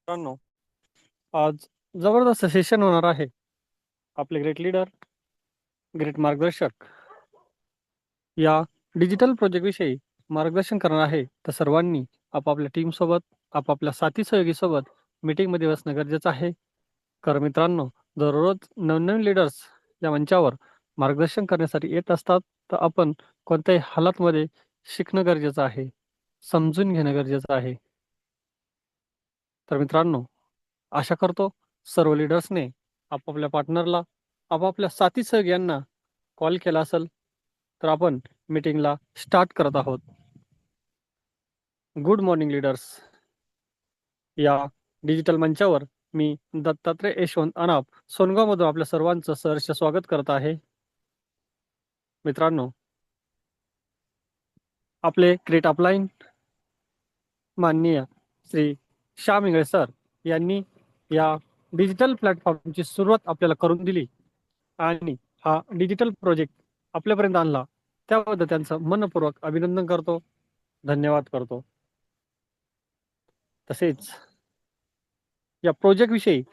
मित्रांनो, आज जबरदस्त सेशन होणार आहे. आपले ग्रेट लीडर, ग्रेट मार्गदर्शक या डिजिटल प्रोजेक्ट विषयी मार्गदर्शन करणार आहे. तर सर्वांनी आपापल्या टीम सोबत, आपापल्या साथी सहयोगी सोबत मीटिंग मध्ये बसणं गरजेचं आहे. तर मित्रांनो, दररोज नवनवीन लीडर्स या मंचावर मार्गदर्शन करण्यासाठी येत असतात. तर आपण कोणत्याही हालातमध्ये शिकणं गरजेचं आहे, समजून घेणं गरजेचं आहे. तर मित्रांनो, आशा करतो सर्व लीडर्सने आपापल्या पार्टनरला, आपापल्या साथी सहयोग्यांना कॉल केला असेल. तर आपण मीटिंगला स्टार्ट करत आहोत. Good morning leaders. या डिजिटल मंचावर मी दत्तात्रय यशवंत अनाप सोनगावमधून आपल्या सर्वांचं सहर्ष स्वागत करत आहे. मित्रांनो, आपले ग्रेट अपलाईन माननीय श्री श्याम इंगळे सर यांनी या डिजिटल प्लॅटफॉर्मची सुरुवात आपल्याला करून दिली आणि हा डिजिटल प्रोजेक्ट आपल्यापर्यंत आणला. त्याबद्दल त्यांचं मनपूर्वक अभिनंदन करतो, धन्यवाद करतो. तसेच या प्रोजेक्ट विषयी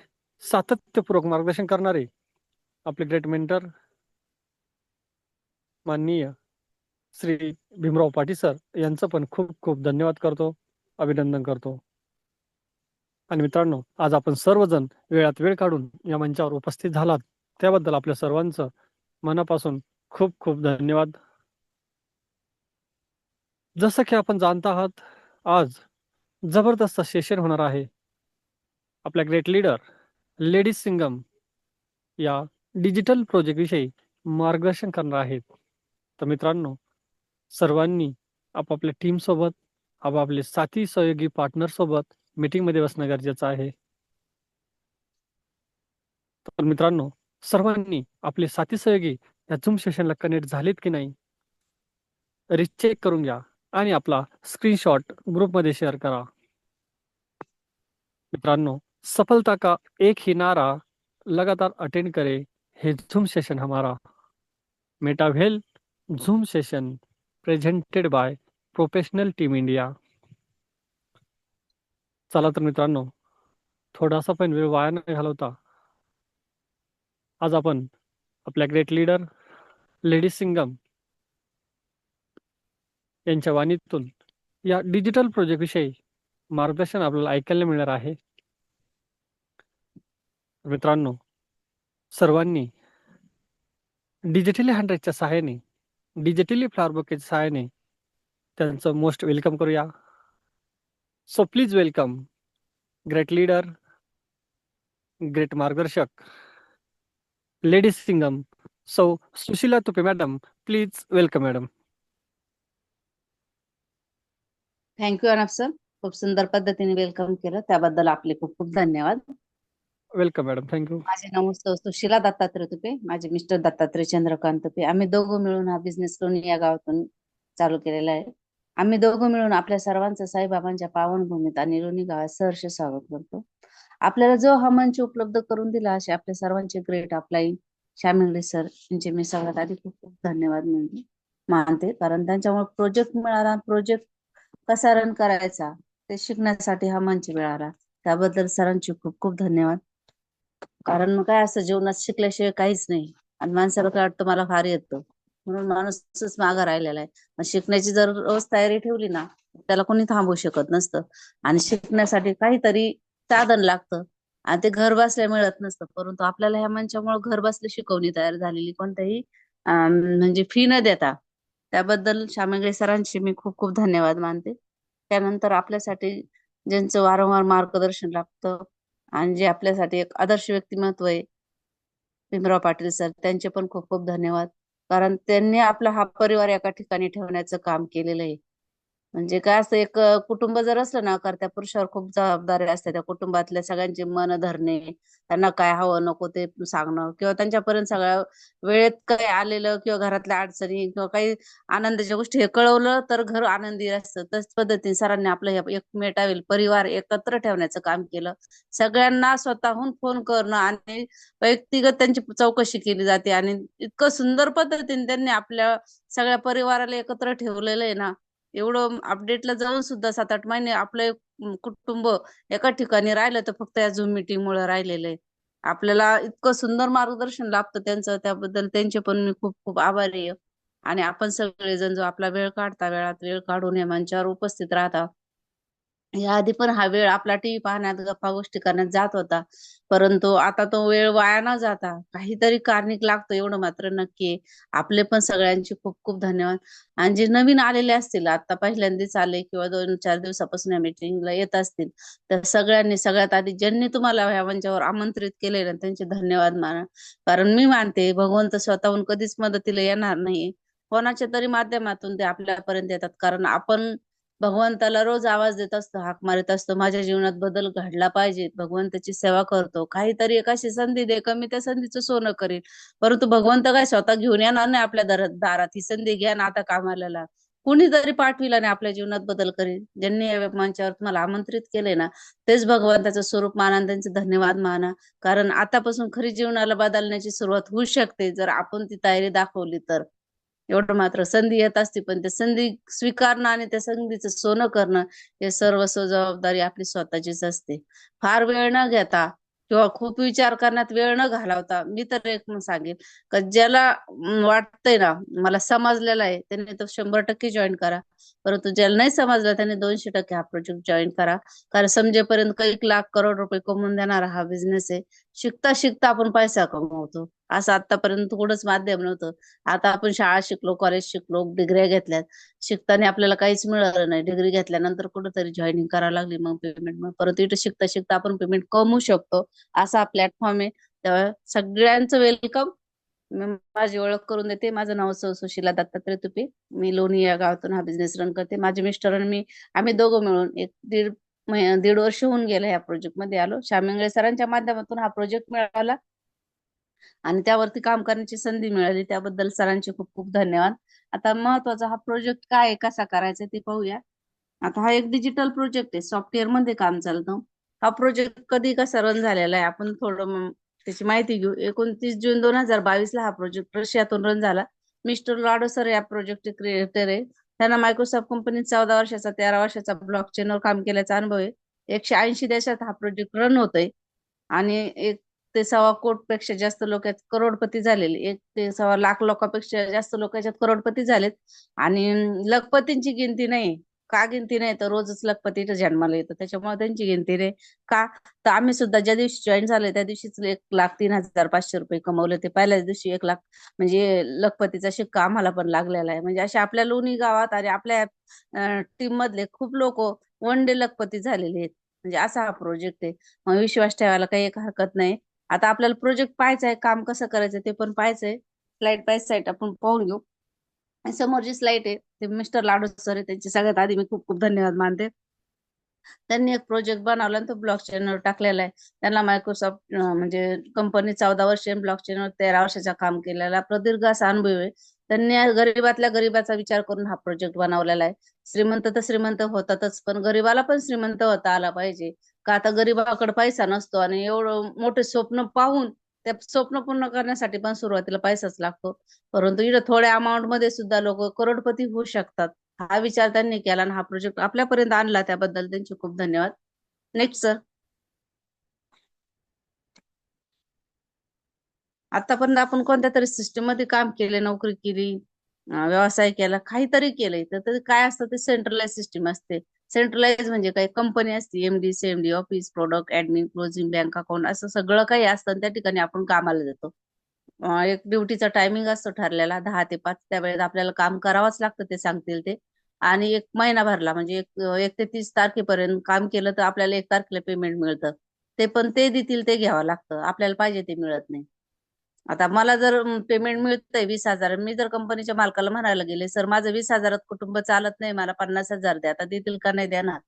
सातत्यपूर्वक मार्गदर्शन करणारे आपले ग्रेट मेंटर माननीय श्री भीमराव पाटील सर यांचं पण खूप खूप धन्यवाद करतो, अभिनंदन करतो. आणि मित्रांनो, आज आपण सर्वजण वेळात वेळ काढून या मंचावर उपस्थित झालात त्याबद्दल आपल्या सर्वांचं मनापासून खूप खूप धन्यवाद. जसं की आपण जाणत आहात, आज जबरदस्त सेशन होणार आहे. आपल्या ग्रेट लीडर लेडीज सिंगम या डिजिटल प्रोजेक्ट विषयी मार्गदर्शन करणार आहेत. तर मित्रांनो, सर्वांनी आपापल्या टीम सोबत, आपापले साथी सहयोगी पार्टनर सोबत मीटिंग मध्ये बसणं गरजेचं आहे. तर मित्रांनो, सर्वांनी आपले साथी सहयोगी या झूम सेशनला कनेक्ट झालेत की नाही रिचेक करून घ्या आणि आपला स्क्रीनशॉट ग्रुपमध्ये शेअर करा. मित्रांनो, सफलता का एक ही नारा लगातार अटेंड करे है झूम सेशन हमारा. मेटावेल zoom session presented by professional team India. चला तर मित्रांनो, थोडासा पण वेळ वाया न घालवता आज आपण आपल्या ग्रेट लीडर लेडीज सिंगम यांच्या वाणीतून या डिजिटल प्रोजेक्ट विषयी मार्गदर्शन आपल्याला ऐकायला मिळणार आहे. मित्रांनो, सर्वांनी डिजिटली हँड्रेडच्या सहाय्याने, डिजिटली फ्लॉवर बुकेच्या सहाय्याने त्यांचं मोस्ट वेलकम करूया. So please welcome great leader, great मार्गदर्शक लेडीज सिंगम सो Sushila Tupe madam. Please welcome madam. Thank you Anap sir, खूप सुंदर पद्धतीने वेलकम केलं, त्याबद्दल आपले खूप खूप धन्यवाद. Welcome madam, thank you. माझे नाव सुशीला दत्तात्रय तुपे, माझे मिस्टर दत्तात्रय चंद्रकांत तुपे. आम्ही दोघं मिळून हा बिझनेस लोणी या गावातून चालू केलेला आहे. आम्ही दोघं मिळून आपल्या सर्वांचं साईबाबांच्या पावनभूमीत आणि लोणी गावात सहर्ष स्वागत करतो. आपल्याला जो हा मंच उपलब्ध करून दिला असे आपल्या सर्वांचे ग्रेट अपलाईन श्याम सर यांचे मी सगळ्यात आधी खूप खूप धन्यवाद मानते, कारण त्यांच्यामुळे प्रोजेक्ट मिळाला, प्रोजेक्ट कसा रन करायचा ते शिकण्यासाठी हा मंच मिळाला. त्याबद्दल सरांचे खूप खूप धन्यवाद. कारण काय असं जीवनात शिकल्याशिवाय काहीच नाही, आणि माणसाला काय वाटतं मला फार येतं म्हणून माणूसच मागं राहिलेला आहे. मग शिकण्याची जर रोज तयारी ठेवली ना, त्याला कोणी थांबवू शकत नसतं. आणि शिकण्यासाठी काहीतरी साधन लागतं, आणि ते घर बसल्या मिळत नसतं. परंतु आपल्याला ह्या मंचामुळे घर बसल्या शिकवणी तयार झालेली, कोणत्याही म्हणजे फी न देता. त्याबद्दल श्यामंगळे सरांचे मी खूप खूप धन्यवाद मानते. त्यानंतर आपल्यासाठी ज्यांचं वारंवार मार्गदर्शन लागतं आणि जे आपल्यासाठी एक आदर्श व्यक्तिमत्व आहे भीमराव पाटील सर, त्यांचे पण खूप खूप धन्यवाद. कारण त्यांनी आपला हा परिवार एका ठिकाणी ठेवण्याचं काम केलेलं आहे. म्हणजे काय असतं, एक कुटुंब जर असलं ना, तर त्या पुरुषावर खूप जबाबदारी असते. त्या कुटुंबातल्या सगळ्यांची मन धरणे, त्यांना काय हवं नको ते सांगणं, किंवा त्यांच्यापर्यंत सगळ्या वेळेत काही आलेलं किंवा घरातल्या अडचणी किंवा काही आनंदाच्या गोष्टी हे कळवलं तर घर आनंदी असतं. तस पद्धतीने सरांनी आपलं हे एक मेटावेल परिवार एकत्र ठेवण्याचं काम केलं. सगळ्यांना स्वतःहून फोन करणं आणि व्यक्तिगत त्यांची चौकशी केली जाते, आणि इतकं सुंदर पद्धतीने त्यांनी आपल्या सगळ्या परिवाराला एकत्र ठेवलेलं आहे ना. एवढं अपडेटला जाऊन सुद्धा 7-8 महिने आपलं कुटुंब एका ठिकाणी राहिलं तर फक्त या झूम मीटिंग मुळे राहिलेलं आहे. आपल्याला इतकं सुंदर मार्गदर्शन लाभतं त्यांचं, त्याबद्दल त्यांचे पण मी खूप खूप आभारी आहे. आणि आपण सगळेजण जो आपला वेळ काढता, वेळात वेळ काढून या मंचावर उपस्थित राहता. याआधी पण हा वेळ आपला टीव्ही पाहण्यात, गप्पा गोष्टी करण्यात जात होता. परंतु आता तो वेळ वाया न जाता काहीतरी कारणीक लागतं एवढं मात्र नक्की आहे. आपले पण सगळ्यांचे खूप खूप धन्यवाद. आणि जे नवीन आलेले असतील, आता पहिल्यांदाच आले किंवा 2-4 दिवसापासून या मीटिंगला येत असतील, तर सगळ्यांनी सगळ्यात आधी ज्यांनी तुम्हाला ह्या मंचावर आमंत्रित केले ना, त्यांचे धन्यवाद माना. कारण मी मानते भगवंत स्वतःहून कधीच मदतीला येणार नाही. कोणाच्या तरी माध्यमातून ते आपल्यापर्यंत येतात. कारण आपण भगवंताला रोज आवाज देत असतो, हाक मारित असतो, माझ्या जीवनात बदल घडला पाहिजे, भगवंताची सेवा करतो, काहीतरी एकाशी संधी दे, कमी त्या संधीचं सोनं करील. परंतु भगवंत काय स्वतः घेऊन येणार नाही आपल्या दारात, ही संधी घ्या ना आता कामाला लाग. कुणीतरी पाठविला आणि आपल्या जीवनात बदल करेल. ज्यांनी या मंचावर तुम्हाला आमंत्रित केले ना, तेच भगवंताचं स्वरूप माना आणि त्यांचे धन्यवाद माना. कारण आतापासून खरी जीवनाला बदलण्याची सुरुवात होऊ शकते जर आपण ती तयारी दाखवली तर. एवढं मात्र संधी येत असते, पण ते संधी स्वीकारणं आणि त्या संधीचं सोनं करणं हे सर्वस्व जबाबदारी आपली स्वतःचीच असते. फार वेळ न घेता किंवा खूप विचार करण्यात वेळ न घालवता मी तर एक सांगेन का ज्याला वाटतंय ना मला समजलेलं आहे त्यांनी तो 100% जॉईन करा. परंतु ज्याला नाही समजलं त्यांनी 200% हा प्रोजेक्ट जॉईन करा. कारण समजेपर्यंत काही लाख करोड रुपये कमवून देणारा हा बिझनेस आहे. शिकता शिकता आपण पैसा कमवतो, असं आतापर्यंत कुठंच माध्यम नव्हतं. आता आपण शाळा शिकलो, कॉलेज शिकलो, डिग्र्या घेतल्यात, शिकताना आपल्याला काहीच मिळालं नाही. डिग्री घेतल्यानंतर कुठेतरी जॉईनिंग करावं लागली, मग पेमेंट. मग परत इथे शिकता शिकता आपण पेमेंट कमवू शकतो, असा प्लॅटफॉर्म आहे. तेव्हा सगळ्यांचं वेलकम. मी माझी ओळख करून देते. माझं नाव सुशीला दत्तात्रय तुपे. मी लोणी या गावातून हा बिझनेस रन करते. माझे मिस्टर आणि मी, आम्ही दोघं मिळून एक दीड वर्ष होऊन गेलं ह्या प्रोजेक्ट मध्ये आलो. श्यामिंगळे सरांच्या माध्यमातून हा प्रोजेक्ट मिळाला आणि त्यावरती काम करण्याची संधी मिळाली, त्याबद्दल सरांचे खूप खूप धन्यवाद. आता महत्वाचा हा प्रोजेक्ट काय आहे, कसा करायचा ते पाहूया. आता हा एक डिजिटल प्रोजेक्ट आहे, सॉफ्टवेअर मध्ये काम चालतं. हा प्रोजेक्ट कधी कसा रन झालेला आहे आपण थोडं त्याची माहिती घेऊ. 29 जून 2022 ला हा प्रोजेक्ट रशियातून रन झाला. मिस्टर लाडो सर या प्रोजेक्टचे क्रिएटर आहे. त्यांना मायक्रोसॉफ्ट कंपनीत 14 वर्षाचा, 13 वर्षाचा ब्लॉकचेनवर काम केल्याचा अनुभव आहे. 180 देशात हा प्रोजेक्ट रन होतोय. आणि 1 ते 1.25 कोटी पेक्षा जास्त लोक यात करोडपती झालेले, 1 ते 1.25 लाख लोकांपेक्षा जास्त लोक याच्यात करोडपती झालेत. आणि लखपतींची गिनती नाही. का गिनती नाही तर रोजच लखपती इथं जन्माला येतं, त्याच्यामुळे त्यांची गिनती नाही. का तर आम्ही सुद्धा ज्या दिवशी जॉईन झाले त्या दिवशीच 1,03,500 रुपये कमवले. ते पहिल्याच दिवशी 1 लाख म्हणजे लखपतीचा शिक्का आम्हाला पण लागलेला आहे. म्हणजे असे आपल्या लोणी गावात आणि आपल्या टीम मधले खूप लोक वन डे लखपती झालेले आहेत. म्हणजे असा हा प्रोजेक्ट आहे. मग विश्वास ठेवायला काही एक हरकत नाही. आता आपल्याला प्रोजेक्ट पाहायचा काम कसं करायचं ते पण पाहायचंय. स्लाइड बाय स्लाइड आपण पाहून घेऊ. आणि समोर जी स्लाइड आहे ते मिस्टर लाडू सर आहे, त्यांचे सगळ्यात आधी मी खूप खूप धन्यवाद मानते. त्यांनी एक प्रोजेक्ट बनवला आणि तो ब्लॉकचेनवर टाकलेला आहे. त्यांना मायक्रोसॉफ्ट म्हणजे कंपनी 14 वर्ष, ब्लॉकचेनवर 13 वर्षाचा काम केलेला प्रदीर्घ असा अनुभव आहे. त्यांनी गरीबातल्या गरीबाचा विचार करून हा प्रोजेक्ट बनवलेला आहे. श्रीमंत तर श्रीमंत होतातच, पण गरीबाला पण श्रीमंत होता आला पाहिजे. का आता गरीबाकडे पैसा नसतो आणि एवढं मोठे स्वप्न पाहून त्या स्वप्न पूर्ण करण्यासाठी पण सुरुवातीला पैसाच लागतो. परंतु इथं थोड्या अमाऊंट मध्ये सुद्धा लोक करोडपती होऊ शकतात. हा विचार त्यांनी केला आणि हा प्रोजेक्ट आपल्यापर्यंत आणला, त्याबद्दल त्यांचे खूप धन्यवाद. Next sir. आतापर्यंत आपण कोणत्या तरी सिस्टम मध्ये काम केले, नोकरी केली, व्यवसाय केला, काहीतरी केलंय तर ते काय असतं, ते सेंट्रलाइज सिस्टीम असते. सेंट्रलाइज म्हणजे काही कंपनी असते, MD, CMD, office, product, admin, closing, bank account, असं सगळं काही असतं आणि त्या ठिकाणी आपण कामाला जातो. एक ड्युटीचा टायमिंग असतो ठरलेला 10 ते 5. त्या वेळेत आपल्याला काम करावंच लागतं, ते सांगतील ते. आणि एक महिना भरला म्हणजे 1 ते 30 तारखेपर्यंत काम केलं तर आपल्याला 1 तारखेला पेमेंट मिळतं. ते पण ते देतील ते घ्यावं लागतं, आपल्याला पाहिजे ते मिळत नाही. आता मला जर पेमेंट मिळतंय 20,000, मी जर कंपनीच्या मालकाला म्हणायला गेले, सर माझं 20,000 कुटुंब चालत नाही, मला 50,000 द्या, आता देतील का नाही देणार.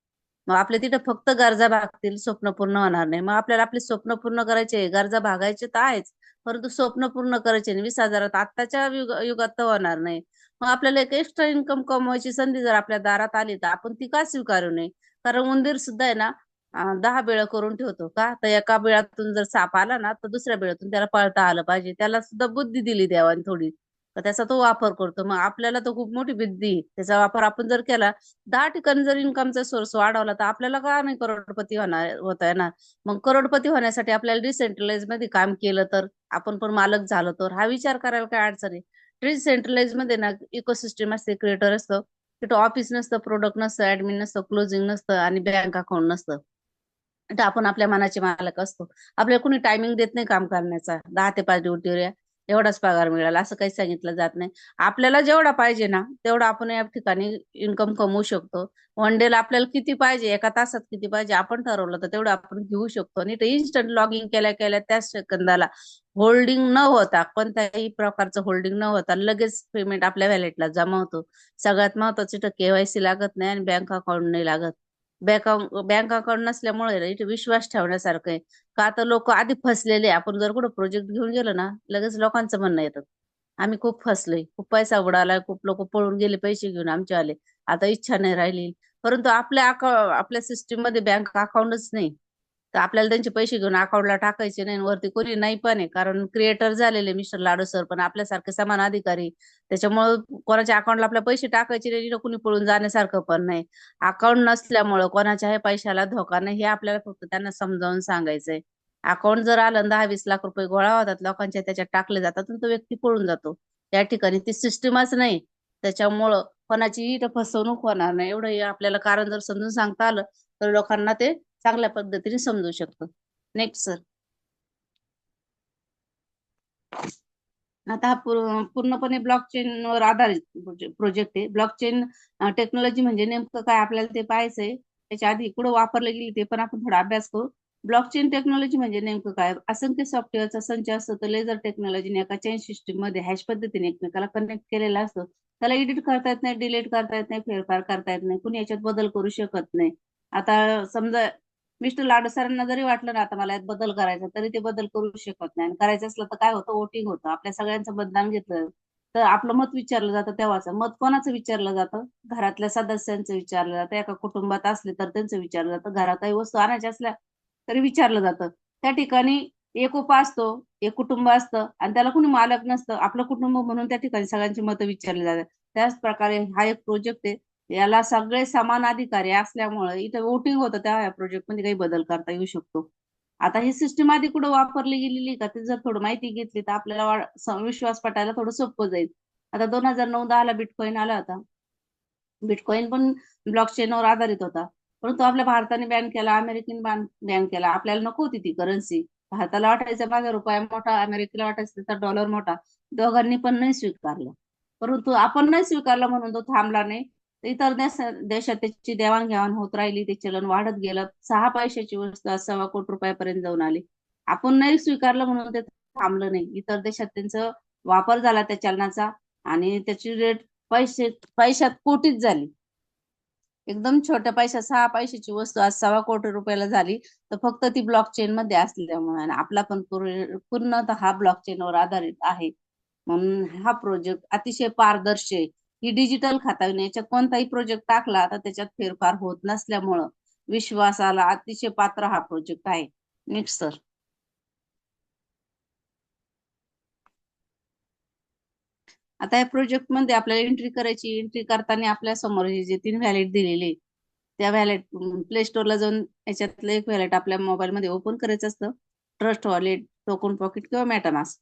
मग आपल्या तिथे फक्त गरजा भागतील, स्वप्न पूर्ण होणार नाही. मग आपल्याला आपले स्वप्न पूर्ण करायचे, गरजा भागायचे तर आहेच, परंतु स्वप्न पूर्ण करायचे नाही. 20,000 आत्ताच्या युगात तर होणार नाही. मग आपल्याला एक एक्स्ट्रा इन्कम कमवायची संधी जर आपल्या दारात आली तर आपण ती का स्वीकारू नये. कारण उंदीर सुद्धा आहे ना 10 बिळं करून ठेवतो. का तर एका बिळातून जर साप आला ना तर दुसऱ्या बिळातून त्याला पळता आलं पाहिजे. त्याला सुद्धा बुद्धी दिली देवाने थोडी. तर त्याचा तो वापर करतो. मग आपल्याला तो खूप मोठी बुद्धी आहे. त्याचा वापर आपण जर केला, 10 ठिकाणी जर इन्कमचा सोर्स वाढवला, तर आपल्याला का नाही करोडपती होता येणार. मग करोडपती होण्यासाठी आपल्याला डिसेंट्रलाइज मध्ये काम केलं तर, आपण पण मालक झालो तर, हा विचार करायला काय अडचण आहे. डिसेंट्रलाइज मध्ये ना इकोसिस्टम असते, क्रिएटर असतं, तिथं ऑफिस नसतं, प्रोडक्ट नसतं, ऍडमिन नसतं, क्लोजिंग नसतं आणि बँक अकाउंट नसतं. तर आपण आपल्या मनाचे मालक असतो. आपल्याला कोणी टायमिंग देत नाही काम करण्याचा, 10 ते 5 ड्युटीवर या, एवढाच पगार मिळाला असं काही सांगितलं जात नाही. आपल्याला जेवढा पाहिजे ना तेवढा आपण या ठिकाणी इन्कम कमवू शकतो. वन डेला आपल्याला किती पाहिजे, एका तासात किती पाहिजे आपण ठरवलं तर तेवढं आपण घेऊ शकतो. आणि ते इन्स्टंट लॉगिंग केल्या केल्या त्याच सेकंदाला, होल्डिंग न होता, कोणत्याही प्रकारचं होल्डिंग न होता लगेच पेमेंट आपल्या वॅलेटला जमा होतो. सगळ्यात महत्वाचं तर केवायसी लागत नाही आणि बँक अकाउंट नाही लागत. बँक अकाउंट नसल्यामुळे ना इथे विश्वास ठेवण्यासारखं आहे. का तर लोक आधी फसलेले आहे. आपण जर कुठं प्रोजेक्ट घेऊन गेलो ना, लगेच लोकांचं म्हणणं येतं, आम्ही खूप फसलोय, खूप पैसा उडालाय, खूप लोक पळून गेले पैसे घेऊन आमचे आले, आता इच्छा नाही राहिली. परंतु आपल्या सिस्टीम मध्ये बँक अकाउंटच नाही, तर आपल्याला त्यांचे पैसे घेऊन अकाउंटला टाकायचे नाही. आणि वरती कोणी नाही पण आहे, कारण क्रिएटर झालेले मिस्टर लाडू सर पण आपल्यासारखे समान अधिकारी. त्याच्यामुळे कोणाच्या अकाउंटला आपल्या पैसे टाकायचे नाही, इकडं कोणी पळून जाण्यासारखं पण नाही. अकाउंट नसल्यामुळं कोणाच्याही पैशाला धोका नाही, हे आपल्याला फक्त त्यांना समजावून सांगायचंय. अकाउंट जर आलं 10-20 लाख रुपये गोळा होतात लोकांच्या, त्याच्यात टाकले जातात आणि तो व्यक्ती पळून जातो. त्या ठिकाणी ती सिस्टीमच नाही. त्याच्यामुळं कोणाची इथं फसवणूक होणार नाही, एवढं हे आपल्याला कारण जर समजून सांगता आलं तर लोकांना ते चांगल्या पद्धतीने समजू शकतं. Next sir. आता हा पूर्णपणे ब्लॉकचेन वर आधारित प्रोजेक्ट आहे. ब्लॉकचेन टेक्नॉलॉजी म्हणजे नेमकं काय आपल्याला ते पाहायचंय. त्याच्या आधी कुठं वापरले गेली ते पण आपण थोडा अभ्यास करू. ब्लॉकचेन टेक्नॉलॉजी म्हणजे नेमकं काय, असंख्य सॉफ्टवेअरचा संच असतो. तो लेझर टेक्नॉलॉजीने एका चेन सिस्टीम मध्ये हॅश पद्धतीने एकमेकाला कनेक्ट केलेला असतो. त्याला एडिट करता येत नाही, डिलीट करता येत नाही, फेरफार करता येत नाही, कुणी याच्यात बदल करू शकत नाही. आता समजा मिस्टर लाडू सरांना जरी वाटलं ना आता मला यात बदल करायचा, तरी ते बदल करू शकत नाही. आणि करायचं असलं तर काय होतं, वोटिंग होतं, आपल्या सगळ्यांचं मतदान घेतलं तर आपलं मत विचारलं जातं. तेव्हाच मत कोणाचं विचारलं जातं, घरातल्या सदस्यांचं विचारलं जातं. एका कुटुंबात असले तर त्यांचं विचारलं जातं, घरात काही वस्तू आणायच्या असल्या तरी विचारलं जातं. त्या ठिकाणी एकोपा असतो, एक कुटुंब असतं आणि त्याला कोणी मालक नसतं, आपलं कुटुंब म्हणून त्या ठिकाणी सगळ्यांची मतं विचारली जातात. त्याच प्रकारे हा एक प्रोजेक्ट आहे. याला सगळे समान अधिकारी असल्यामुळे इथं वोटिंग होतं, त्या या प्रोजेक्ट मध्ये काही बदल करता येऊ शकतो. आता ही सिस्टीम आधी कुठं वापरली गेलेली का ते जर थोडं माहिती घेतली तर आपल्याला विश्वास पटायला थोडं सोपं जाईल. आता 2009-10 ला बिटकॉइन आला होता. बिटकॉइन पण ब्लॉकचेनवर आधारित होता. परंतु आपल्या भारताने बॅन केला, अमेरिकेने बॅन केला. आपल्याला नको होती ती करन्सी. भारताला वाटायचं माझा रुपया मोठा, अमेरिकेला वाटायचं त्याचा डॉलर मोठा. दोघांनी पण नाही स्वीकारलं. परंतु आपण नाही स्वीकारलं म्हणून तो थांबला नाही. इतर देशात त्याची देवाणघेवाण होत राहिली, ते चलन वाढत गेलं. 6 पैशाची वस्तू आज सव्वा कोटी रुपयापर्यंत जाऊन आली. आपण नाही स्वीकारलं म्हणून ते थांबलं नाही. इतर देशात त्यांचा वापर झाला त्या चलनाचा आणि त्याची रेट पैशात कोटीच झाली. एकदम छोट्या पैशात 6 पैशाची वस्तू आज सव्वा कोटी रुपयाला झाली. तर फक्त ती ब्लॉकचेन मध्ये असल्यामुळे. आणि आपला पण पूर्णतः हा ब्लॉकचेनवर आधारित आहे. म्हणून हा प्रोजेक्ट अतिशय पारदर्शी आहे. ही डिजिटल खातावणे, याच्यात कोणताही प्रोजेक्ट टाकला तर त्याच्यात फेरफार होत नसल्यामुळं विश्वासाला अतिशय पात्र हा प्रोजेक्ट आहे. Next sir. आता या प्रोजेक्ट मध्ये आपल्याला एंट्री करायची. एंट्री करताना आपल्या समोर हे जे 3 व्हॅलेट दिलेले, त्या व्हॅलेट प्ले स्टोअरला जाऊन याच्यातलं एक व्हॅलेट आपल्या मोबाईल मध्ये ओपन करायचं असतं. ट्रस्ट वॉलेट, टोकन पॉकेट किंवा मेटामास्क.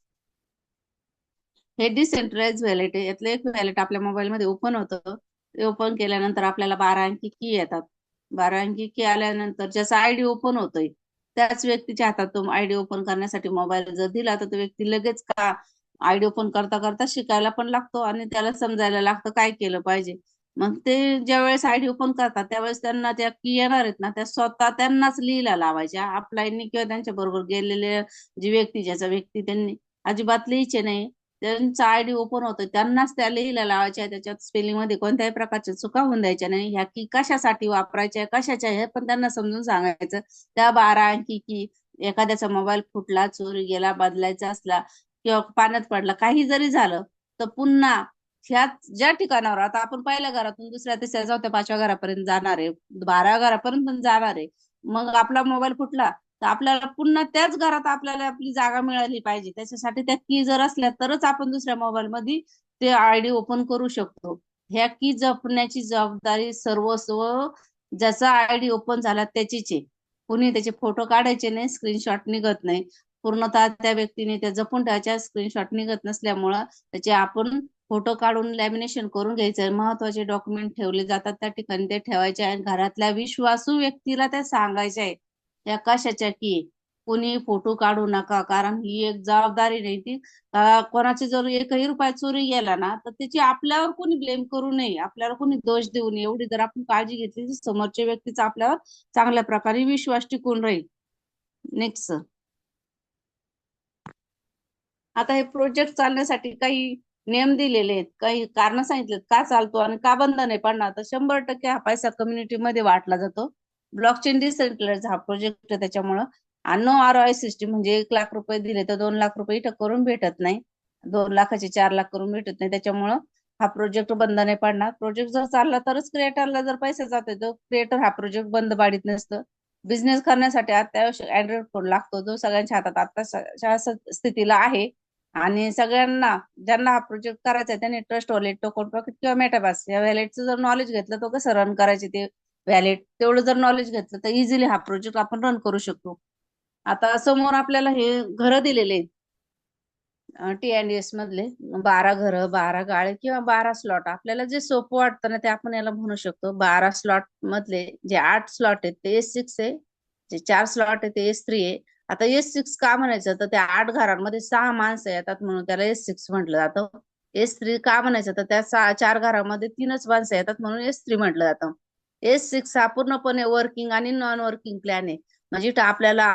हे डिसेंट्रलाइज व्हॅलेट आहे. यातलं एक व्हॅलेट आपल्या मोबाईल मध्ये ओपन होतं. ते ओपन केल्यानंतर आपल्याला 12 अंकी की येतात. 12 अंकी की आल्यानंतर ज्याचा आयडी ओपन होतोय त्याच व्यक्तीच्या हातात तो आयडी ओपन करण्यासाठी मोबाईल जर दिला तर तो व्यक्ती लगेच का आयडी ओपन करता करता शिकायला पण लागतो आणि त्याला समजायला लागतं काय केलं पाहिजे. मग ते ज्या वेळेस आयडी ओपन करतात त्यावेळेस त्यांना त्या की येणार आहेत ना, त्या स्वतः त्यांनाच लिहिला लावायच्या अपलाईननी किंवा त्यांच्या बरोबर गेलेले जी व्यक्ती, ज्याचा व्यक्ती त्यांनी अजिबात लिहायचे नाही. ज्यांचा आयडी ओपन होतोय त्यांनाच त्या लिहिला लावायच्या. त्याच्यात स्पेलिंग मध्ये कोणत्याही प्रकारच्या चुका होऊन द्यायच्या नाही. ह्या की कशासाठी वापरायच्या, कशाच्या, हे पण त्यांना समजून सांगायचं. त्या 12 अंकी की एखाद्याचा मोबाईल फुटला, चोरी गेला, बदलायचा असला किंवा पाण्यात पडला, काही जरी झालं तर पुन्हा ह्याच ज्या ठिकाणावर आता आपण पहिल्या घरातून दुसऱ्या, तिसऱ्या, चौथ्या, 5व्या घरापर्यंत जाणार आहे, 12व्या घरापर्यंत पण जाणार आहे. मग आपला मोबाईल फुटला तर आपल्याला पुन्हा त्याच घरात आपल्याला आपली जागा मिळाली पाहिजे. त्याच्यासाठी त्या की जर असल्या तरच आपण दुसऱ्या मोबाईल मध्ये ते आयडी ओपन करू शकतो. ह्या की जपण्याची जबाबदारी सर्वस्व ज्याचा आयडी ओपन झाला त्याचीच आहे. कुणी त्याचे फोटो काढायचे नाही, स्क्रीनशॉट निघत नाही. पूर्णतः त्या व्यक्तीने त्या जपून ठेवायच्या. स्क्रीनशॉट निघत नसल्यामुळं त्याचे आपण फोटो काढून लॅमिनेशन करून घ्यायचं. महत्वाचे डॉक्युमेंट ठेवले जातात त्या ठिकाणी ते ठेवायचे आणि घरातल्या विश्वासू व्यक्तीला त्या सांगायच्या आहे त्या कशाच्या की कोणी फोटो काढू नका. कारण ही एक जबाबदारी नाही ती. कोणाची जर एकही रुपया चोरी गेला ना तर त्याची आपल्यावर कोणी ब्लेम करू नये, आपल्याला कोणी दोष देऊ नये. एवढी जर आपण काळजी घेतली तर समोरच्या व्यक्तीचा आपल्यावर चांगल्या प्रकारे विश्वास टिकून राहील. नेक्स्ट. आता हे प्रोजेक्ट चालण्यासाठी काही नियम दिलेले आहेत, काही कारण सांगितलेत का चालतो आणि का बंद नाही पडणार. तर 100% हा पैसा कम्युनिटीमध्ये वाटला जातो. ब्लॉकचेन डिसेंट्रलाइज हा प्रोजेक्ट आहे त्याच्यामुळं. आणि नो ROI सिस्टीम म्हणजे 1 लाख रुपये दिले तर 2 लाख रुपये इथं करून भेटत नाही. 2 लाखाचे 4 लाख करून भेटत नाही. त्याच्यामुळं हा प्रोजेक्ट बंद नाही पडणार. प्रोजेक्ट जर चालला तरच क्रिएटरला जर पैसा जातोय तर क्रिएटर हा प्रोजेक्ट बंद पाडित नसतं. बिझनेस करण्यासाठी अत्यावश्यक अँड्रॉइड फोन लागतो जो सगळ्यांच्या हातात आताच्या स्थितीला आहे. आणि सगळ्यांना ज्यांना हा प्रोजेक्ट करायचा आहे त्यांनी ट्रस्ट वॉलेट, टोकन पॉकेट किंवा मेटाबास या व्हॅलेटचं जर नॉलेज घेतलं तर कसं रन करायचे ते व्हॅलेट तेवढं जर नॉलेज घेतलं तर इझिली हा प्रोजेक्ट आपण रन करू शकतो. आता समोर आपल्याला हे घरं दिलेले आहेत. T&S मधले 12 घरं, 12 गाळे किंवा 12 स्लॉट आपल्याला जे सोपं वाटतं ना ते आपण याला म्हणू शकतो. 12 स्लॉट मधले जे 8 स्लॉट आहेत ते S6 आहे, जे 4 स्लॉट आहे ते S3 आहे. आता S6 का म्हणायचं तर त्या 8 घरांमध्ये 6 माणसं येतात म्हणून त्याला S6 म्हटलं जातं. S3 का म्हणायचं तर त्या 4 घरामध्ये 3च माणसं येतात म्हणून S3 म्हटलं जातं. S6 हा पूर्णपणे वर्किंग आणि नॉन वर्किंग प्लॅन आहे. म्हणजे इथं आपल्याला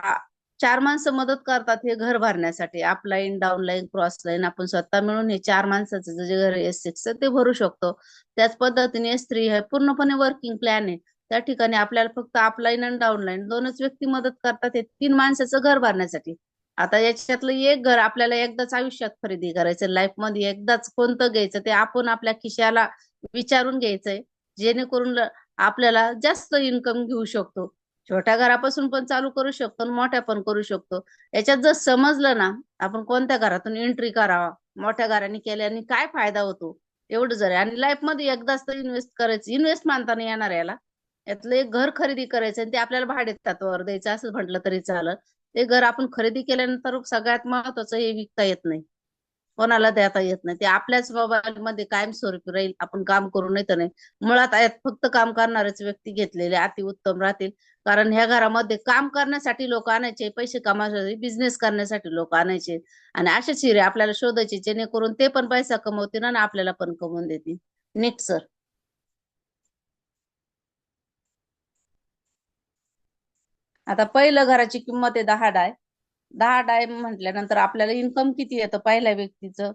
4 माणसं मदत करतात हे घर भरण्यासाठी. अपलाईन, डाऊनलाईन, क्रॉस लाईन आपण स्वतः मिळून हे 4 माणसाचं जे घर S6 ते भरू शकतो. त्याच पद्धतीने S3 हे पूर्णपणे वर्किंग प्लॅन आहे. त्या ठिकाणी आपल्याला फक्त अपलाईन आणि डाऊनलाईन 2च व्यक्ती मदत करतात हे 3 माणसाचं घर भरण्यासाठी. आता याच्यातलं एक घर आपल्याला एकदाच आयुष्यात खरेदी करायचं, लाईफ मध्ये एकदाच कोणतं घ्यायचं ते आपण आपल्या खिशाला विचारून घ्यायचंय. जेणेकरून आपल्याला जास्त इन्कम घेऊ शकतो. छोट्या घरापासून पण चालू करू शकतो आणि मोठ्या पण करू शकतो. याच्यात जर समजलं ना आपण कोणत्या घरातून एंट्री करावा, मोठ्या घराने केल्याने काय फायदा होतो एवढं जर आहे. आणि लाईफ मध्ये एकदाच तर इन्व्हेस्ट करायचं, इन्व्हेस्ट मानता नाही येणार याला. यातलं एक घर खरेदी करायचं आणि ते आपल्याला भाडे तत्वावर द्यायचं असं म्हटलं तरी चालेल. ते घर आपण खरेदी केल्यानंतर सगळ्यात महत्वाचं हे विकता येत नाही, कोणाला देता येत नाही. ते आपल्याच मोबाईल मध्ये कायमस्वरूपी राहील. आपण काम करू नाही तर नाही. मुळात यात फक्त काम करणारेच व्यक्ती घेतलेले अतिउत्तम राहतील. कारण ह्या घरामध्ये काम करण्यासाठी लोक आणायचे, पैसे कमावण्यासाठी, बिझनेस करण्यासाठी लोक आणायचे. आणि असेच हिरे आपल्याला शोधायचे जेणेकरून ते पण पैसा कमवतील आणि आपल्याला पण कमवून देतील. नीट सर. आता पहिलं घराची किंमत आहे 10 डाय. 10 डाय म्हटल्यानंतर आपल्याला इन्कम किती येतं पहिल्या व्यक्तीचं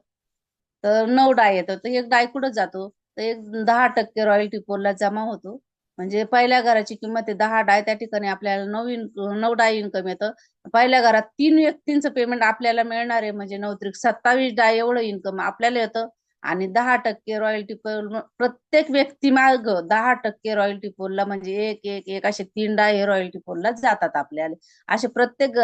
तर 9 डाय येतं. तर एक डाय कुठं जातो तर एक 10% रॉयल्टी पोलला जमा होतो. म्हणजे पहिल्या घराची किंमत आहे 10 डाय, त्या ठिकाणी आपल्याला 9 डाय इन्कम येतं. पहिल्या घरात 3 व्यक्तींचं पेमेंट आपल्याला मिळणार आहे म्हणजे 9 त्रिक 27 डाय एवढं इन्कम आपल्याला येतं. आणि 10% रॉयल्टी पोल प्रत्येक व्यक्ती माग 10% रॉयल्टी पोलला म्हणजे एक एक एक असे 3 डाय हे रॉयल्टी पोलला जातात आपल्याला. असे प्रत्येक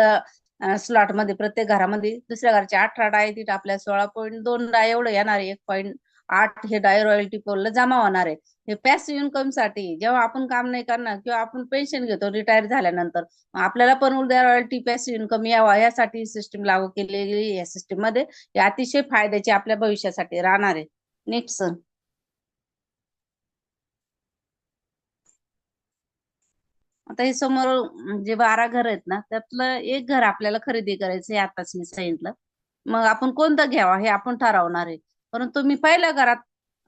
स्लॉट मध्ये प्रत्येक घरामध्ये दुसऱ्या घरचे 18 डाय तिथे आपल्याला 16.2 डाय एवढं येणार आहे. 1.8 हे डाय रॉयल्टी पोलला जमा होणार आहे. हे पॅसिव्ह इन्कम साठी जेव्हा आपण काम नाही करणार किंवा आपण पेन्शन घेतो रिटायर झाल्यानंतर आपल्याला पण उद्या रॉयल्टी पॅसिव्ह इन्कम यावा यासाठी सिस्टीम लागू केलेली या सिस्टीम मध्ये हे अतिशय फायद्याचे आपल्या भविष्यासाठी राहणार आहे. Next sir. आता हे समोर जे 12 घर आहेत ना त्यातलं एक घर आपल्याला खरेदी करायचं आहे आताच मी सांगितलं. मग आपण कोणतं घ्यावा हे आपण ठरवणार आहे. परंतु मी पहिल्या घरात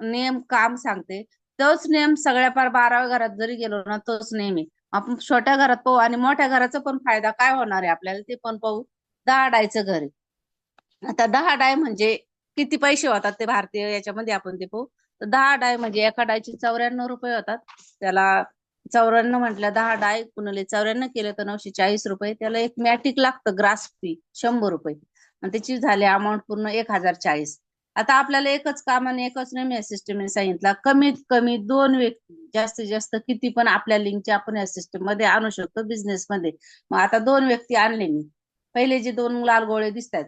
नियम काम सांगते तोच नियम सगळ्या पार 12व्या घरात जरी गेलो ना तोच नेम आहे. आपण छोट्या घरात पाहू आणि मोठ्या घराचा पण फायदा काय होणार आहे आपल्याला ते पण पाहू. 10 डायचं घर आहे. आता 10 डाय म्हणजे किती पैसे होतात ते भारतीय याच्यामध्ये आपण ते पाहू. तर 10 डाय म्हणजे एका डायचे 94 रुपये होतात. त्याला 94 म्हटलं 10 डाय कुणाले 94 केले तर 940 रुपये. त्याला एक मॅटिक लागतं ग्रास फी 100 रुपये आणि त्याची झाली अमाऊंट पूर्ण 1040. आता आपल्याला एकच काम आणि एकच नेहमी या सिस्टमने सांगितलं, कमीत कमी 2 व्यक्ती, जास्तीत जास्त किती पण आपल्या लिंकचे आपण या सिस्टम मध्ये आणू शकतो बिझनेस मध्ये. मग आता 2 व्यक्ती आणले मी. पहिले जे 2 लाल गोळे दिसतात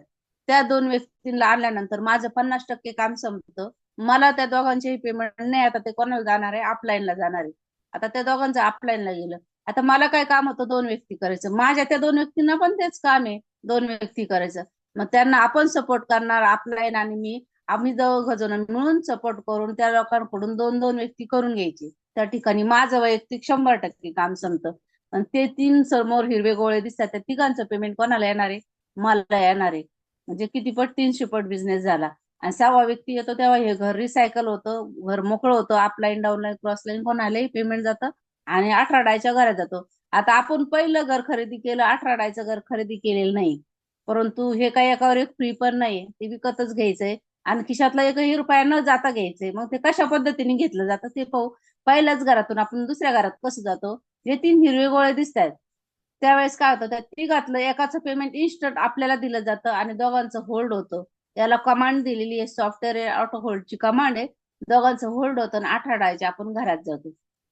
त्या 2 व्यक्तींना आणल्यानंतर माझं 50% काम संपतं. मला त्या दोघांचेही पेमेंट नाही, आता ते कोणाला जाणार आहे, अपलाईनला जाणार आहे. आता त्या दोघांचं अपलाईनला गेलं. आता मला काय काम होतं, 2 व्यक्ती करायचं. माझ्या त्या 2 व्यक्तींना पण तेच काम आहे, 2 व्यक्ती करायचं. मग त्यांना आपण सपोर्ट करणार, अपलाईन आणि मी, आम्ही दोघ जण मिळून सपोर्ट करून त्या लोकांकडून 2-2 व्यक्ती करून घ्यायचे. त्या ठिकाणी माझं वैयक्तिक 100% काम संपतं. आणि ते 3 समोर हिरवे गोळे दिसतात त्या तिघांचं पेमेंट कोणाला येणार आहे? मला येणार आहे. म्हणजे किती पट? 300 पट बिझनेस झाला. आणि 6वा व्यक्ती येतो तेव्हा हे घर रिसायकल होतं, घर मोकळं होतं, अपलाईन डाऊनलाईन क्रॉसलाईन कोणालाही पेमेंट जातं आणि 18 डायच्या घरात जातो. आता आपण पहिलं घर खरेदी केलं, 18 डायचं घर खरेदी केलेलं नाही. परंतु हे काही एकावर एक फ्री पण नाही, ते विकतच घ्यायचंय आणि खिशातला एकही रुपया न जाता घ्यायचंय. मग ते कशा पद्धतीने घेतलं जातं ते पाहू. पहिल्याच घरातून आपण दुसऱ्या घरात कसं जातो, जे 3 हिरवे गोळे दिसत आहेत त्यावेळेस काय होतं, त्या तिघातलं एकाचं पेमेंट इन्स्टंट आपल्याला दिलं जातं आणि दोघांचं होल्ड होतं. याला कमांड दिलेली आहे, सॉफ्टवेअर ऑटो होल्डची कमांड आहे. दोघांचं होल्ड होतं आणि 18 डायच्या आपण घरात जातो.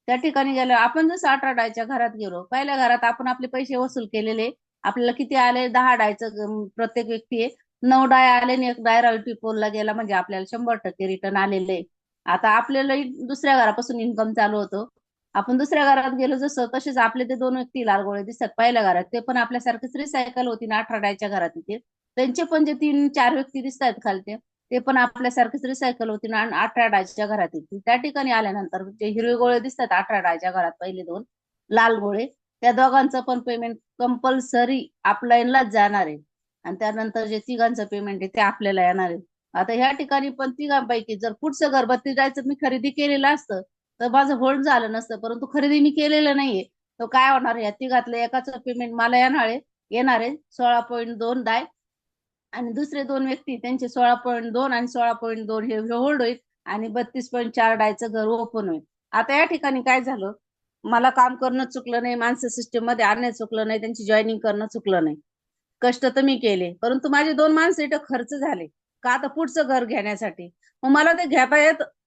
त्या ठिकाणी गेलो आपण, जसं 18 डायच्या घरात गेलो, पहिल्या घरात आपण आपले पैसे वसूल केलेले. आपल्याला किती आले? 10 डायचं प्रत्येक व्यक्ती आहे. 9 डाय आले आणि 1 डाय रॉयल्टी पोलला गेला, म्हणजे आपल्याला 100% रिटर्न आलेले आहे. आता आपल्याला दुसऱ्या घरापासून इन्कम चालू होतो. आपण दुसऱ्या घरात गेलो जसं, तसेच आपले ते 2 व्यक्ती लाल गोळे दिसतात पहिल्या घरात, ते पण आपल्यासारखेच रिसायकल होतील 18 डायच्या घरात येतील. त्यांचे पण जे 3-4 व्यक्ती दिसत आहेत खालचे, ते पण आपल्यासारखेच रिसायकल होतील आणि 18 डायच्या घरात येतील. त्या ठिकाणी आल्यानंतर जे हिरवे गोळे दिसतात 18 डायच्या घरात, पहिले 2 लाल गोळे, त्या दोघांचं पण पेमेंट कंपल्सरी अपलाईनलाच जाणार आहे. आणि त्यानंतर जे तिघांचं पेमेंट आहे ते आपल्याला येणार आहे. आता ह्या ठिकाणी पण तिघांपैकी जर पुढचं घर 32 डायचं मी खरेदी केलेलं असतं तर माझं होल्ड झालं नसतं, परंतु खरेदी मी केलेलं नाहीये. तो काय होणार? या तिघातलं एकाचं पेमेंट मला येणार आहे 16.2 डाय, आणि दुसरे 2 व्यक्ती त्यांचे 16.2 आणि 16.2 हे होल्ड होईल आणि 32.4 डायचं घर ओपन होईल. आता या ठिकाणी काय झालं, मला काम करणं चुकलं नाही, माणसं सिस्टम मध्ये आणणं चुकलं नाही, त्यांची जॉईनिंग करणं चुकलं नाही. कष्ट तर मी केले, परंतु माझे 2 माणसं इथं खर्च झाले का, आता पुढचं घर घेण्यासाठी. मग मला ते घेता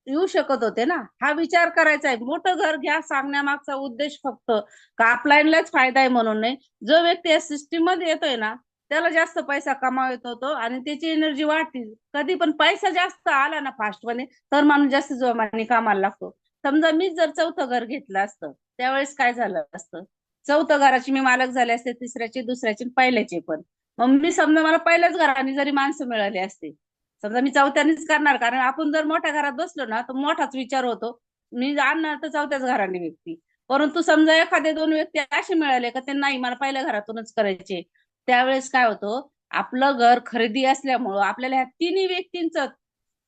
येऊ शकत होते ना, हा विचार करायचा आहे. मोठं घर घ्या सांगण्यामागचा उद्देश फक्त का अपलाईनलाच फायदा आहे म्हणून नाही. जो व्यक्ती या सिस्टीम मध्ये येतोय ना, त्याला जास्त पैसा कमावत होतो आणि त्याची एनर्जी वाढते. कधी पण पैसा जास्त आला ना फास्ट मध्ये, तर माणूस जास्त जोमाने कामाला लागतो. समजा मी जर 4थं घर घेतलं असतं, त्यावेळेस काय झालं असतं, 4थ्या घराची मी मालक झाले असते, तिसऱ्याचे, दुसऱ्याचे, पहिल्याचे पण. मग मी समजा मला पहिल्याच घराने जरी माणसं मिळाली असते, समजा मी 4थ्यानेच करणार, कारण आपण जर मोठ्या घरात बसलो ना तर मोठाच विचार होतो, मी आणणार तर 4थ्याच घराने व्यक्ती. परंतु समजा एखादे 2 व्यक्ती असे मिळाले का ते नाही, मला पहिल्या घरातूनच करायचे, त्यावेळेस काय होतं, आपलं घर खरेदी असल्यामुळं आपल्याला ह्या तिन्ही व्यक्तींचं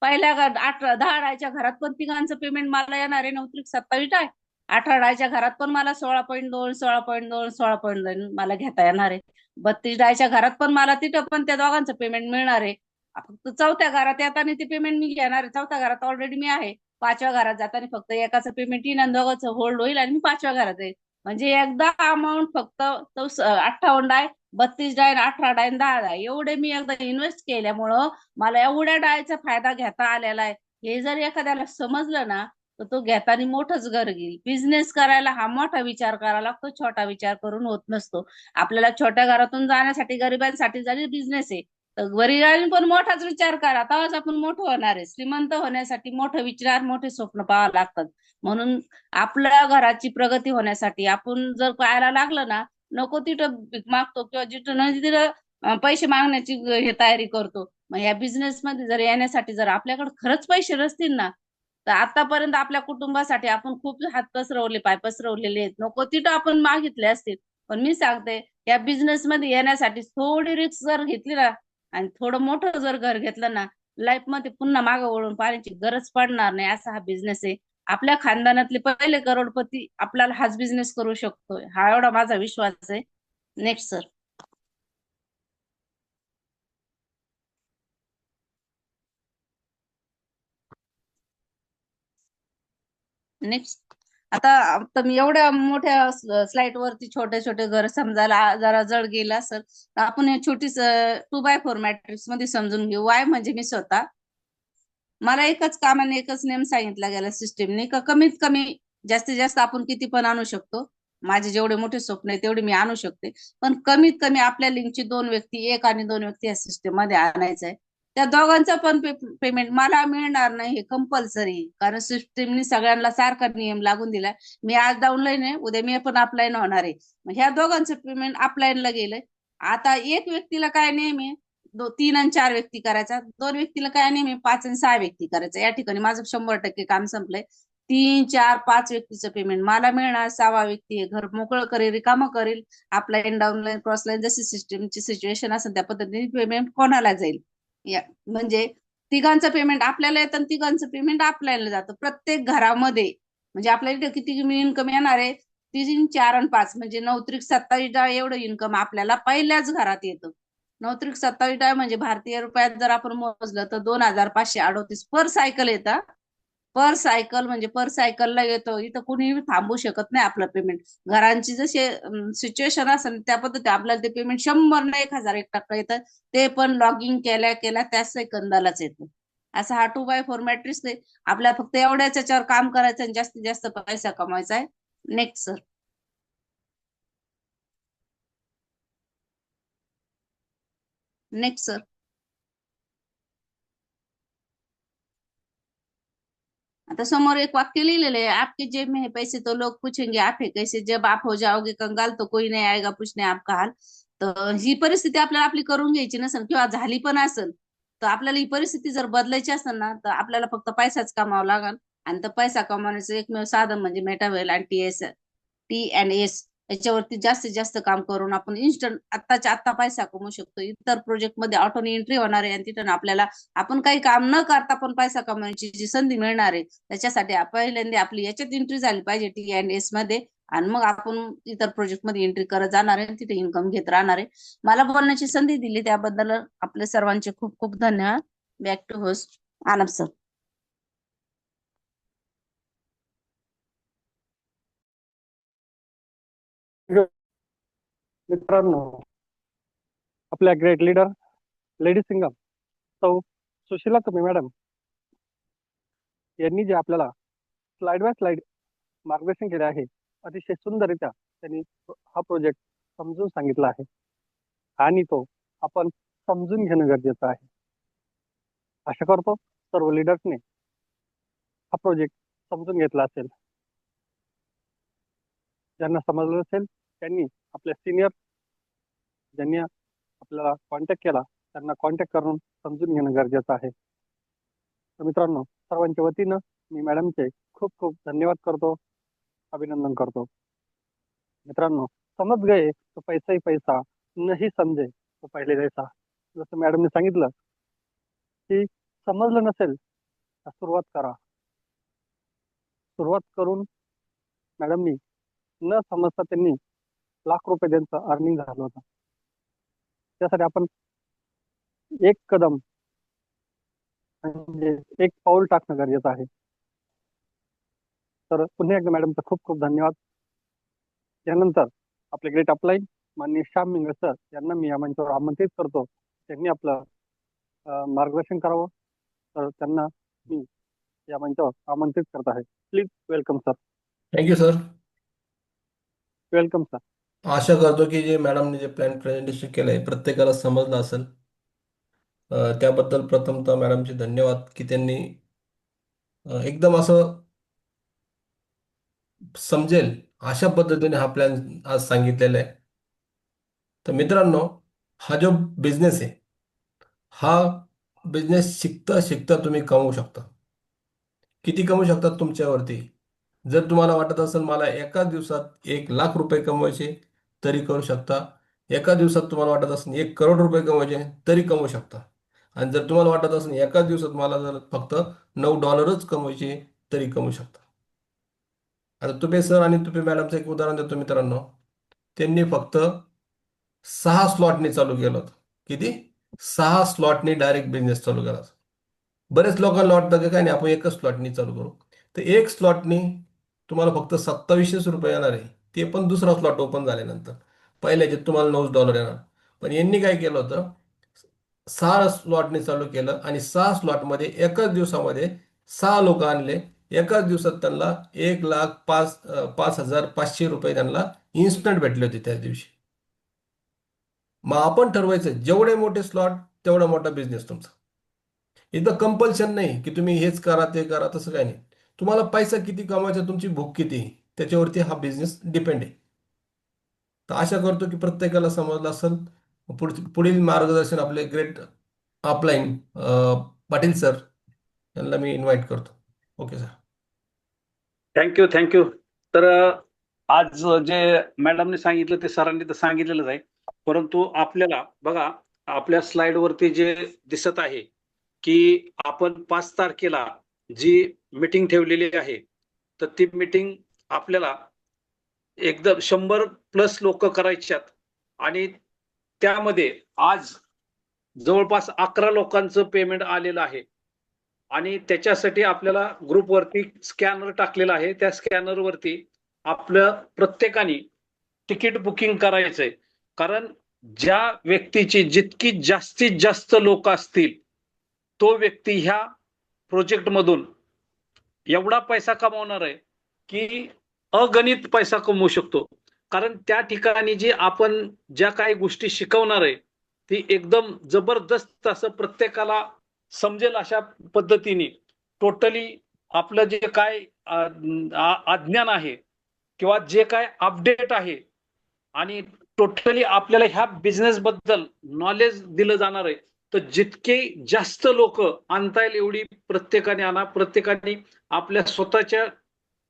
पहिल्या 10 डायच्या घरात पण तिघांचं पेमेंट मला येणार आहे 9-27 डाय. 18 डायच्या घरात पण मला 16.2, 16.2, 16.2 मला घेता येणार आहे. 32 डायच्या घरात पण मला तिथं पण त्या दोघांचं पेमेंट मिळणार आहे. फक्त 4थ्या घरात येताना ते पेमेंट मी घेणार आहे. 4थ्या घरात ऑलरेडी मी आहे. 5व्या घरात जाताना फक्त एकाचं पेमेंट येईल आणि दोघांचं होल्ड होईल आणि मी 5व्या घरात जाईल. म्हणजे एकदा अमाऊंट फक्त 58 डाय, 32 डाय, 18 डाय, 10 डाय एवढे मी एकदा इन्व्हेस्ट केल्यामुळं मला एवढ्या डायचा फायदा घेता आलेला आहे. हे जर एखाद्याला समजलं ना, तर तो घेताना मोठंच घर घेईल. बिझनेस करायला हा मोठा विचार करावा लागतो, छोटा विचार करून होत नसतो. आपल्याला छोट्या घरातून जाण्यासाठी, गरिबांसाठी जरी बिझनेस आहे, तर गरिबांनी पण मोठाच विचार करा, तेव्हाच आपण मोठं होणार आहे. श्रीमंत होण्यासाठी मोठे विचार, मोठे स्वप्न पाहावं लागतात. म्हणून आपल्या घराची प्रगती होण्यासाठी आपण जर पाहायला लागलं ना, नको तिथं भीक मागतो किंवा जिथं नाही तिथं पैसे मागण्याची हे तयारी करतो. मग या बिझनेस मध्ये जर येण्यासाठी जर आपल्याकडे खरंच पैसे नसतील ना, तर आतापर्यंत आपल्या कुटुंबासाठी आपण खूप हात पसरवले, पाय पसरवलेले आहेत, नको तिथं आपण मागितले असतील. पण मी सांगते, या बिझनेस मध्ये येण्यासाठी थोडी रिस्क जर घेतली ना आणि थोडं मोठं जर घर घेतलं ना, लाईफ मध्ये पुन्हा मागं वळून पाहण्याची गरज पडणार नाही, असा हा बिझनेस आहे. आपल्या खानदानातले पहिले करोडपती आपल्याला हाच बिझनेस करू शकतोय, हा एवढा माझा विश्वास आहे. Next sir. नेक्स्ट. आता मी एवढ्या मोठ्या स्लाइड वरती छोटे छोटे घर समजायला जरा जड गेला सर, तर आपण हे छोटी 2x4 मॅट्रिक्स मध्ये समजून घेऊ. वाय म्हणजे मी स्वतः, मला एकच कामाने एकच नेम सांगितला गेला सिस्टीमने का कमीत कमी जास्तीत जास्त आपण किती पण आणू शकतो. माझे जेवढे मोठे स्वप्न आहे तेवढे मी आणू शकते. पण कमीत कमी आपल्या लिंकची 2 व्यक्ती, एक आणि 2 व्यक्ती या सिस्टीम मध्ये आणायचं आहे. त्या दोघांचं पण पेमेंट मला मिळणार नाही हे कंपल्सरी, कारण सिस्टीमने सगळ्यांना सारखा नियम लागून दिलाय. मी आज डाऊनलाईन आहे, उद्या मी पण अपलाईन होणार आहे. मग ह्या दोघांचं पेमेंट अपलाईनला गेलंय. आता एक व्यक्तीला काय नियम आहे, 3 आणि 4 व्यक्ती करायचा, 2 व्यक्तीला काय नाही, मी 5 आणि 6 व्यक्ती करायचा. या ठिकाणी माझं 100% काम संपलंय. 3, 4, 5 व्यक्तीचं पेमेंट मला मिळणार. 6वा व्यक्ती हे घर मोकळं करेल, रिकामं करेल. अपलाईन, डाऊनलाईन, क्रॉसलाईन जशी सिस्टीमची सिच्युएशन असेल त्या पद्धतीने पेमेंट कोणाला जाईल. या म्हणजे तिघांचं पेमेंट आपल्याला येतं आणि तिघांचं पेमेंट आपल्याला जातं प्रत्येक घरामध्ये. म्हणजे आपल्याला इथे किती इन्कम येणार आहे, 3, 4 आणि 5 म्हणजे 9 त्रिक 27 एवढं इन्कम आपल्याला पहिल्याच घरात येतं. 9 त्रिक 27 म्हणजे भारतीय रुपयात जर आपण मोजलं तर 2538 पर सायकल येतं. पर सायकल म्हणजे पर सायकलला येतो. इथं कुणी थांबू शकत नाही आपलं पेमेंट. घरांची जशी सिच्युएशन असेल त्या पद्धती आपल्याला ते पेमेंट 100 ना 1001% येतं. ते पण लॉगिंग केल्या केल्या त्या सेकंदालाच येतं. असा हा 2x4 मॅट्रिक्स आहे. आपल्याला फक्त एवढ्याच याच्यावर काम करायचं आणि जास्तीत जास्त पैसा कमवायचा आहे. Next sir. Next sir. आता समोर एक वाक्य लिहिलेलं आहे, आपके जेब में है पैसे तो लोग पूछेंगे आप है कैसे, जब आप हो जाओगे कंगाल तो कोई नहीं आएगा पूछने आपका हाल. तर ही परिस्थिती आपल्याला आपली करून घ्यायची नसेल किंवा झाली पण असेल, तर आपल्याला ही परिस्थिती जर बदलायची असेल ना, तर आपल्याला फक्त पैसाच कमावा लागेल. आणि तर पैसा कमावण्याचं एकमेव साधन म्हणजे मेटावेल आणि T&S याच्यावरती जास्तीत जास्त काम करून आपण इन्स्टंट आत्ताच्या आत्ता पैसा कमवू शकतो. इतर प्रोजेक्ट मध्ये ऑटोनी एंट्री होणार आहे आणि तिथं आपल्याला आपण काही काम न करता पण पैसा कमवण्याची जी संधी मिळणार आहे, त्याच्यासाठी पहिल्यांदा आपली याच्यात एंट्री झाली पाहिजे T&S मध्ये. आणि मग आपण इतर प्रोजेक्ट मध्ये एंट्री करत जाणार आहे, तिथे इन्कम घेत राहणार आहे. मला बोलण्याची संधी दिली त्याबद्दल आपले सर्वांचे खूप खूप धन्यवाद. Back to host Anand sir. मित्रांनो, आपल्या ग्रेट लीडर लेडी सिंगम सौ सुशीला तुम्ही मॅडम यांनी जे आपल्याला स्लाइड बाय स्लाइड मार्गदर्शन केले आहे, अतिशय सुंदररित्या त्यांनी हा प्रोजेक्ट समजून सांगितला आहे आणि तो आपण समजून घेणं गरजेचं आहे. आशा करतो सर्व लीडर्सने हा प्रोजेक्ट समजून घेतला असेल. ज्यांना समजलं असेल त्यांनी आपल्या सिनियर ज्यांनी आपल्याला कॉन्टॅक्ट केला त्यांना कॉन्टॅक्ट करून समजून घेणं गरजेचं आहे. तर मित्रांनो, सर्वांच्या वतीनं मी मॅडमचे खूप खूप धन्यवाद करतो, अभिनंदन करतो. मित्रांनो, समज गए तो पैसा ही पैसा, नाही समजे तो पहिले जैसा. जसं मॅडमने सांगितलं की समजलं नसेल तर सुरुवात करा. सुरुवात करून मॅडमनी न समजता त्यांनी लाख रुपये त्यांचं अर्निंग झालं होतं. त्यासाठी आपण एक कदम म्हणजे एक पाऊल टाकणं गरजेचं आहे. तर पुन्हा एकदा मॅडमचं खूप खूप धन्यवाद. यानंतर आपले ग्रेट अपलाईन माननीय श्याम मिंगळ सर यांना मी या मंचावर आमंत्रित करतो. त्यांनी आपलं मार्गदर्शन करावं. तर त्यांना मी या मंचावर आमंत्रित करत आहे. Please welcome sir. Thank you sir. Welcome sir. आशा करतो की जे मॅडमने जे प्लॅन प्रेझेंटेशन केलं आहे प्रत्येकाला समजलं असेल. त्याबद्दल प्रथमतः मॅडमचे धन्यवाद की त्यांनी एकदम असं समजेल अशा पद्धतीने हा प्लॅन आज सांगितलेला आहे. तर मित्रांनो, हा जो बिझनेस आहे हा बिझनेस शिकता शिकता तुम्ही कमवू शकता. किती कमवू शकतात तुमच्यावरती. जर तुम्हाला वाटत असेल मला एका दिवसात 1 लाख रुपये कमवायचे तरी करू शकता. एका दिवसात तुम्हाला वाटत असेल 1 करोड रुपये कमवायचे तरी कमवू शकता. आणि जर तुम्हाला वाटत असेल एका दिवसात मला जर फक्त $9 कमवायचे तरी कमवू शकता. आता तुपे सर आणि तुपे मॅडमचं एक उदाहरण देतो मित्रांनो. त्यांनी फक्त 6 स्लॉटनी चालू केलं होतं. किती? 6 स्लॉटनी डायरेक्ट बिझनेस चालू केला. बरेच लोकांना वाटतं की काय नाही आपण एकच स्लॉटनी चालू करू. तर एक स्लॉटनी तुम्हाला फक्त 2700 रुपये येणार आहे. ते पण दुसरा स्लॉट ओपन झाल्यानंतर. पहिल्याचे तुम्हाला $9 येणार. पण यांनी काय केलं होतं, 6 स्लॉटने चालू केलं आणि 6 स्लॉटमध्ये एकाच दिवसामध्ये 6 लोक आणले. एकाच दिवसात त्यांना 1,05,500 रुपये त्यांना इन्स्टंट भेटले होते त्या दिवशी. मग आपण ठरवायचं जेवढे मोठे स्लॉट तेवढा मोठा बिझनेस तुमचा. इथं कंपल्शन नाही की तुम्ही हेच करा ते करा, तसं काही नाही. तुम्हाला पैसा किती कमवायचा, तुमची भूक किती आहे, त्याच्यावरती हा बिझनेस डिपेंड आहे. तर आशा करतो की प्रत्येकाला समजलं असेल. पुढील मार्गदर्शन आपले ग्रेट अपलाईन पाटील सर यांना मी इन्व्हाइट करतो. Okay sir. Thank you thank you. तर आज जे मॅडमने सांगितलं ते सरांनी तर सांगितलेलंच आहे, परंतु आपल्याला बघा आपल्या स्लाइड वरती जे दिसत आहे की आपण 5 तारखेला जी मीटिंग ठेवलेली आहे, तर ती मीटिंग आपल्याला एकदम 100+ लोक करायच्यात आणि त्यामध्ये आज जवळपास 11 लोकांचं पेमेंट आलेलं आहे आणि त्याच्यासाठी आपल्याला ग्रुपवरती स्कॅनर टाकलेला आहे. त्या स्कॅनर वरती आपलं प्रत्येकाने तिकीट बुकिंग करायचंय, कारण ज्या व्यक्तीची जितकी जास्तीत जास्त लोक असतील तो व्यक्ती ह्या प्रोजेक्ट मधून एवढा पैसा कमावणार आहे की अगणित पैसा कमवू शकतो. कारण त्या ठिकाणी जी आपण ज्या काही गोष्टी शिकवणार आहे ती एकदम जबरदस्त असं प्रत्येकाला समजेल अशा पद्धतीने टोटली आपलं जे काय अज्ञान आहे किंवा जे काय अपडेट आहे आणि टोटली आपल्याला ह्या बिझनेस बद्दल नॉलेज दिलं जाणार आहे. तर जितके जास्त लोक आणता येईल एवढी प्रत्येकाने आणा. प्रत्येकाने आपल्या स्वतःच्या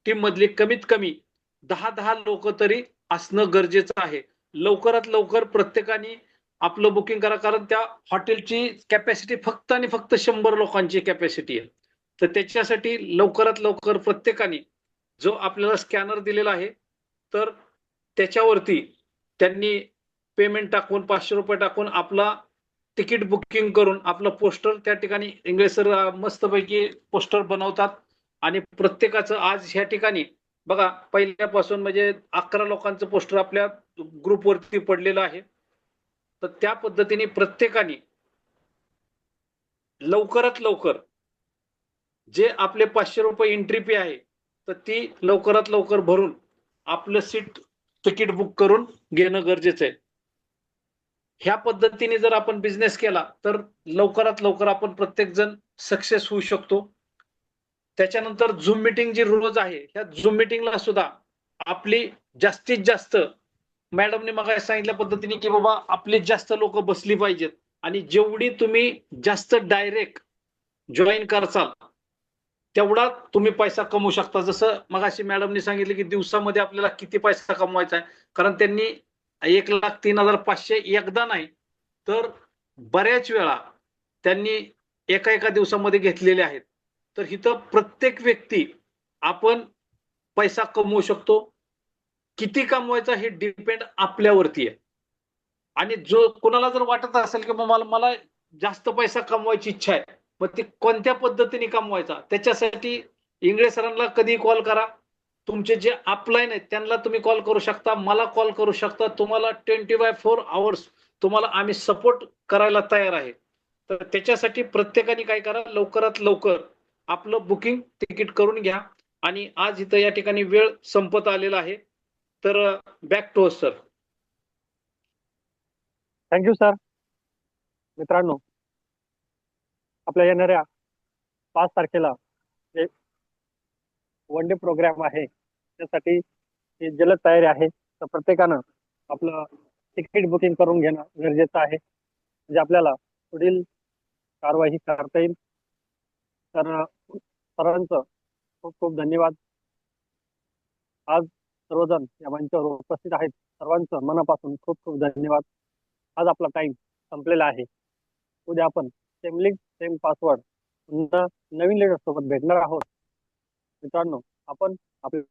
टीम मधली कमीत कमी 10 लोक तरी असणं गरजेचं आहे. लवकरात लवकर प्रत्येकाने आपलं बुकिंग करा, कारण त्या हॉटेलची कॅपॅसिटी फक्त आणि फक्त 100 लोकांची कॅपॅसिटी आहे. तर त्याच्यासाठी लवकरात लवकर प्रत्येकाने जो आपल्याला स्कॅनर दिलेला आहे तर त्याच्यावरती त्यांनी पेमेंट टाकून 500 रुपये टाकून आपला तिकीट बुकिंग करून आपलं पोस्टर त्या ठिकाणी इंग्लिश सर मस्तपैकी पोस्टर बनवतात आणि प्रत्येकाचं आज ह्या ठिकाणी बघा पहिल्यापासून म्हणजे 11 लोकांचं पोस्टर आपल्या ग्रुपवरती पडलेलं आहे. तर त्या पद्धतीने प्रत्येकाने लवकरात लवकर जे आपले 500 रुपये एंट्री फी आहे तर ती लवकरात लवकर भरून आपलं सीट तिकीट बुक करून घेणं गरजेचं आहे. ह्या पद्धतीने जर आपण बिझनेस केला तर लवकरात लवकर आपण प्रत्येक जण सक्सेस होऊ शकतो. त्याच्यानंतर झूम मीटिंग जी रोज आहे ह्या झूम मीटिंगला सुद्धा आपली जास्तीत जास्त मॅडमने मग सांगितल्या पद्धतीने की बाबा आपली जास्त लोक बसली पाहिजेत आणि जेवढी तुम्ही जास्त डायरेक्ट जॉईन करसाल तेवढा तुम्ही पैसा कमवू शकता. जसं मगाशी मॅडमने सांगितलं की दिवसामध्ये आपल्याला किती पैसा कमवायचा आहे, कारण त्यांनी 1,03,500 एकदा नाही तर बऱ्याच वेळा त्यांनी एका एका दिवसामध्ये घेतलेले आहेत. तर इथं प्रत्येक व्यक्ती आपण पैसा कमवू शकतो. किती कमवायचा हे डिपेंड आपल्यावरती आहे. आणि जो कोणाला जर वाटत असेल की मला जास्त पैसा कमवायची इच्छा आहे, मग ते कोणत्या पद्धतीने कमवायचा त्याच्यासाठी इंगळे सरांना कधी कॉल करा. तुमचे जे अपलाईन आहेत त्यांना तुम्ही कॉल करू शकता, मला कॉल करू शकता. तुम्हाला 24 आवर्स तुम्हाला आम्ही सपोर्ट करायला तयार आहे. तर त्याच्यासाठी प्रत्येकाने काय करा, लवकरात लवकर आपलं बुकिंग तिकीट करून घ्या. आणि आज इथं या ठिकाणी वेळ संपत आलेला आहे. तर back to sir. Thank you sir. मित्रांनो, आपल्या येणाऱ्या 5 तारखेला एक वन डे प्रोग्राम आहे, त्यासाठी जलद तयारी आहे. तर प्रत्येकानं आपलं तिकीट बुकिंग करून घेणं गरजेचं आहे, म्हणजे आपल्याला पुढील कारवाई करता येईल. तर सरांचं खूप खूप धन्यवाद. आज सर्वजण या मंचावर उपस्थित आहेत, सर्वांचं मनापासून खूप खूप धन्यवाद. आज आपला टाइम संपलेला आहे. उद्या आपण सेम लिंक सेम पासवर्ड नवीन लीडर सोबत भेटणार आहोत. मित्रांनो, आपण आपल्या